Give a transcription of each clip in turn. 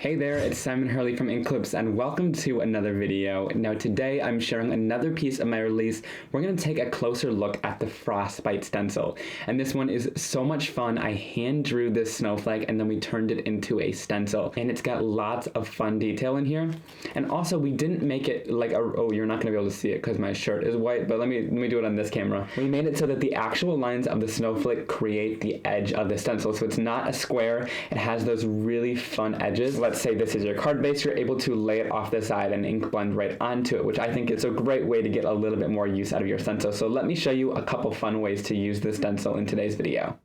Hey there, it's Simon Hurley from Inklipse and welcome to another video. Now today I'm sharing another piece of my release. We're going to take a closer look at the Frostbite stencil. And this one is so much fun. I hand drew this snowflake and then we turned it into a stencil. And it's got lots of fun detail in here. And also we didn't make it like oh, you're not going to be able to see it because my shirt is white, but let me do it on this camera. We made it so that the actual lines of the snowflake create the edge of the stencil. So it's not a square. It has those really fun edges. Let's say this is your card base, you're able to lay it off the side and ink blend right onto it, which I think is a great way to get a little bit more use out of your stencil. So let me show you a couple fun ways to use the stencil in today's video.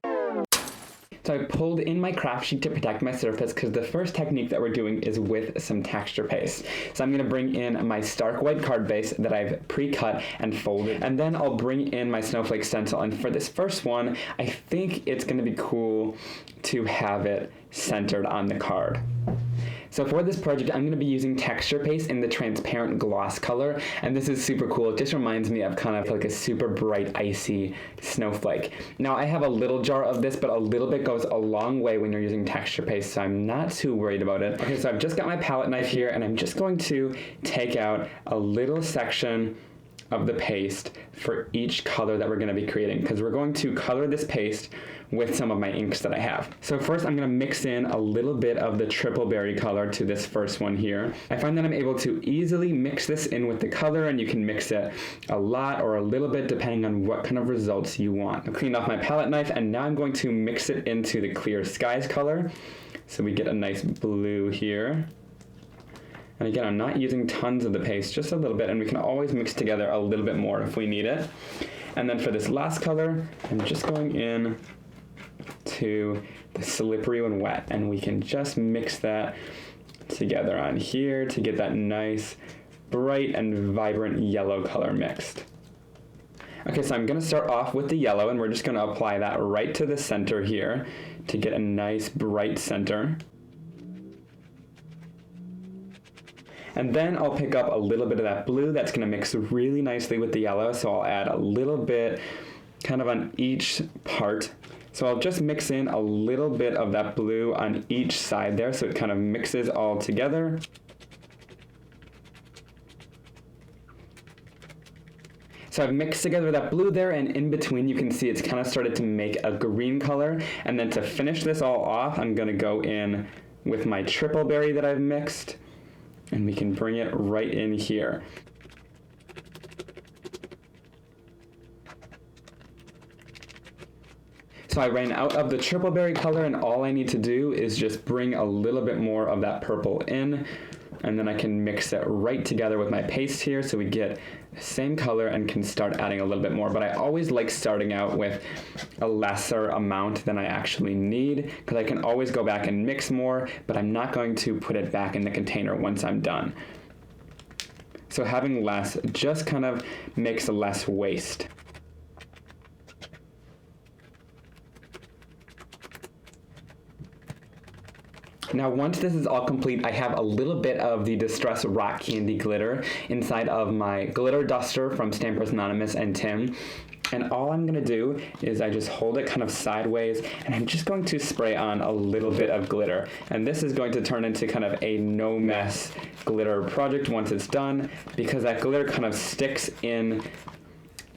So I pulled in my craft sheet to protect my surface because the first technique that we're doing is with some texture paste. So I'm going to bring in my stark white card base that I've pre-cut and folded, and then I'll bring in my snowflake stencil. And for this first one, I think it's going to be cool to have it centered on the card. So for this project, I'm going to be using texture paste in the transparent gloss color, and this is super cool. It just reminds me of kind of like a super bright, icy snowflake. Now I have a little jar of this, but a little bit goes a long way when you're using texture paste, so I'm not too worried about it. Okay, so I've just got my palette knife here, and I'm just going to take out a little section of the paste for each color that we're going to be creating, because we're going to color this paste with some of my inks that I have. So first I'm going to mix in a little bit of the triple berry color to this first one here. I find that I'm able to easily mix this in with the color, and you can mix it a lot or a little bit depending on what kind of results you want. I cleaned off my palette knife, and now I'm going to mix it into the clear skies color so we get a nice blue here. And again, I'm not using tons of the paste, just a little bit, and we can always mix together a little bit more if we need it. And then for this last color, I'm just going in to the slippery when wet, and we can just mix that together on here to get that nice, bright and vibrant yellow color mixed. Okay, so I'm going to start off with the yellow, and we're just going to apply that right to the center here to get a nice bright center. And then I'll pick up a little bit of that blue that's going to mix really nicely with the yellow, so I'll add a little bit kind of on each part. So I'll just mix in a little bit of that blue on each side there so it kind of mixes all together. So I've mixed together that blue there, and in between you can see it's kind of started to make a green color. And then to finish this all off, I'm going to go in with my triple berry that I've mixed, and we can bring it right in here. So I ran out of the triple berry color, and all I need to do is just bring a little bit more of that purple in, and then I can mix it right together with my paste here so we get the same color and can start adding a little bit more. But I always like starting out with a lesser amount than I actually need, because I can always go back and mix more, but I'm not going to put it back in the container once I'm done. So having less just kind of makes less waste. Now once this is all complete, I have a little bit of the Distress Rock Candy glitter inside of my glitter duster from Stampers Anonymous and Tim. And all I'm going to do is I just hold it kind of sideways, and I'm just going to spray on a little bit of glitter. And this is going to turn into kind of a no-mess glitter project once it's done, because that glitter kind of sticks in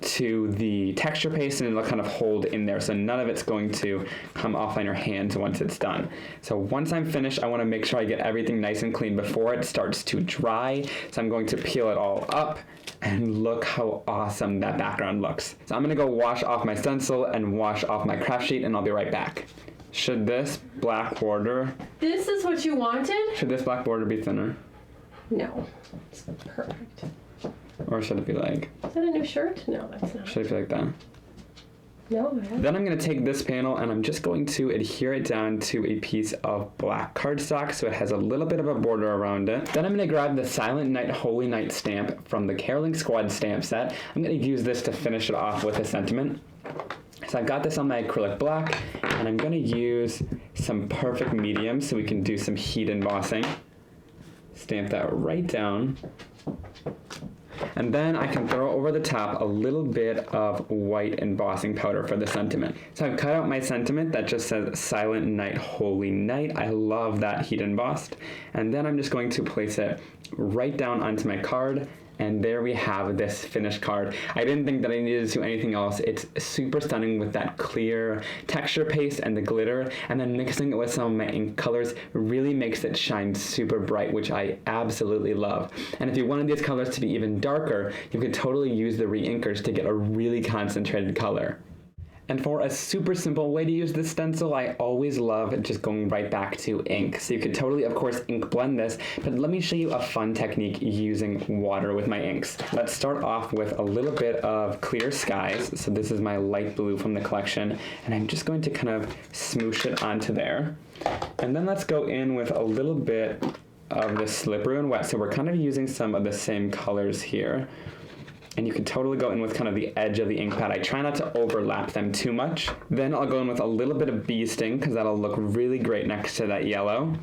to the texture paste and it'll kind of hold in there, so none of it's going to come off on your hands once it's done. So once I'm finished, I want to make sure I get everything nice and clean before it starts to dry. So I'm going to peel it all up, and look how awesome that background looks. So I'm going to go wash off my stencil and wash off my craft sheet, and I'll be right back. Should this black border... This is what you wanted? Should this black border be thinner? No, it's perfect. Or should it be like... Is that a new shirt? No, that's not. Should it be like that? No. Then I'm going to take this panel and I'm just going to adhere it down to a piece of black cardstock so it has a little bit of a border around it. Then I'm going to grab the Silent Night Holy Night stamp from the Caroling Squad stamp set. I'm going to use this to finish it off with a sentiment. So I've got this on my acrylic block, and I'm going to use some perfect medium so we can do some heat embossing. Stamp that right down. And then I can throw over the top a little bit of white embossing powder for the sentiment. So I've cut out my sentiment that just says Silent Night, Holy Night. I love that heat embossed. And then I'm just going to place it right down onto my card. And there we have this finished card. I didn't think that I needed to do anything else. It's super stunning with that clear texture paste and the glitter, and then mixing it with some of my ink colors really makes it shine super bright, which I absolutely love. And if you wanted these colors to be even darker, you could totally use the re-inkers to get a really concentrated color. And for a super simple way to use this stencil, I always love just going right back to ink. So you could totally, of course, ink blend this, but let me show you a fun technique using water with my inks. Let's start off with a little bit of Clear Skies. So this is my light blue from the collection, and I'm just going to kind of smoosh it onto there. And then let's go in with a little bit of the Slippery and Wet. So we're kind of using some of the same colors here. And you can totally go in with kind of the edge of the ink pad. I try not to overlap them too much. Then I'll go in with a little bit of Bee Sting because that'll look really great next to that yellow.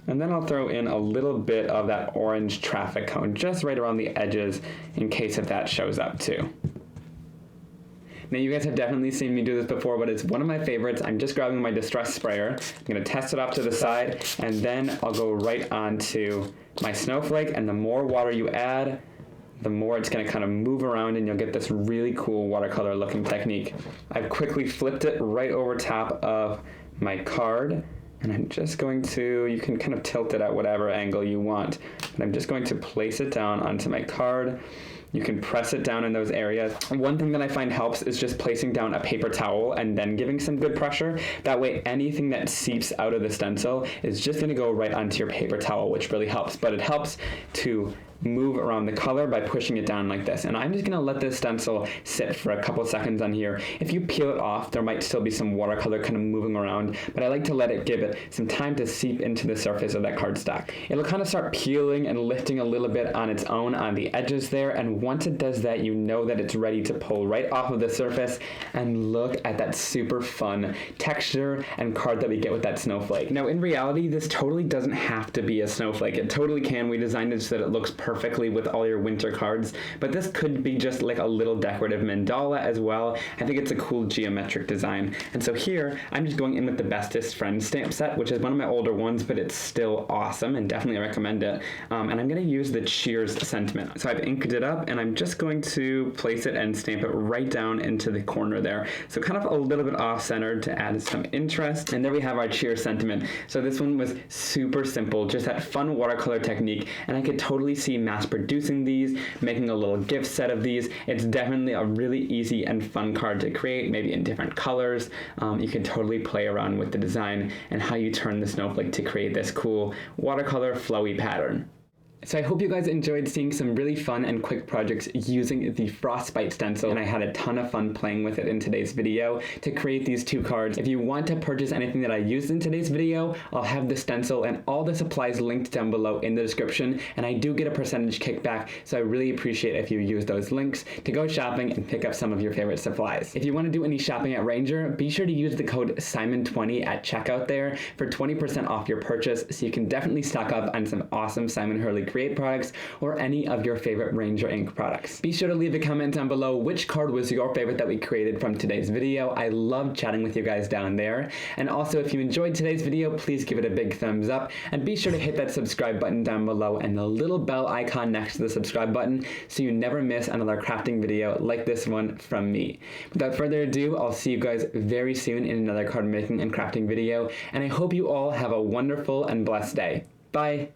And then I'll throw in a little bit of that orange traffic cone just right around the edges in case if that shows up too. Now you guys have definitely seen me do this before, but it's one of my favorites. I'm just grabbing my Distress sprayer. I'm gonna test it off to the side, and then I'll go right onto my snowflake, and the more water you add, the more it's gonna kind of move around and you'll get this really cool watercolor looking technique. I've quickly flipped it right over top of my card, and I'm just going to, you can kind of tilt it at whatever angle you want, but I'm just going to place it down onto my card. You can press it down in those areas. One thing that I find helps is just placing down a paper towel and then giving some good pressure. That way anything that seeps out of the stencil is just gonna go right onto your paper towel, which really helps. But it helps to move around the color by pushing it down like this. And I'm just gonna let this stencil sit for a couple seconds on here. If you peel it off, there might still be some watercolor kind of moving around, but I like to let it give it some time to seep into the surface of that cardstock. It'll kind of start peeling and lifting a little bit on its own on the edges there, and once it does that, you know that it's ready to pull right off of the surface, and look at that super fun texture and card that we get with that snowflake. Now in reality, this totally doesn't have to be a snowflake. It totally can. We designed it so that it looks perfectly with all your winter cards, but this could be just like a little decorative mandala as well. I think it's a cool geometric design. And so here, I'm just going in with the Bestest Friends stamp set, which is one of my older ones, but it's still awesome and definitely recommend it. And I'm gonna use the Cheers sentiment. So I've inked it up and I'm just going to place it and stamp it right down into the corner there. So kind of a little bit off-centered to add some interest. And there we have our Cheers sentiment. So this one was super simple, just that fun watercolor technique, and I could totally see mass producing these, making a little gift set of these. It's definitely a really easy and fun card to create, maybe in different colors. You can totally play around with the design and how you turn the snowflake to create this cool watercolor flowy pattern. So I hope you guys enjoyed seeing some really fun and quick projects using the Frostbite stencil, and I had a ton of fun playing with it in today's video to create these two cards. If you want to purchase anything that I used in today's video, I'll have the stencil and all the supplies linked down below in the description, and I do get a percentage kickback, so I really appreciate if you use those links to go shopping and pick up some of your favorite supplies. If you want to do any shopping at Ranger, be sure to use the code SIMON20 at checkout there for 20% off your purchase, so you can definitely stock up on some awesome Simon Hurley Create products or any of your favorite Ranger ink products. Be sure to leave a comment down below which card was your favorite that we created from today's video. I love chatting with you guys down there. And also, if you enjoyed today's video, please give it a big thumbs up and be sure to hit that subscribe button down below and the little bell icon next to the subscribe button so you never miss another crafting video like this one from me. Without further ado, I'll see you guys very soon in another card making and crafting video, and I hope you all have a wonderful and blessed day. Bye!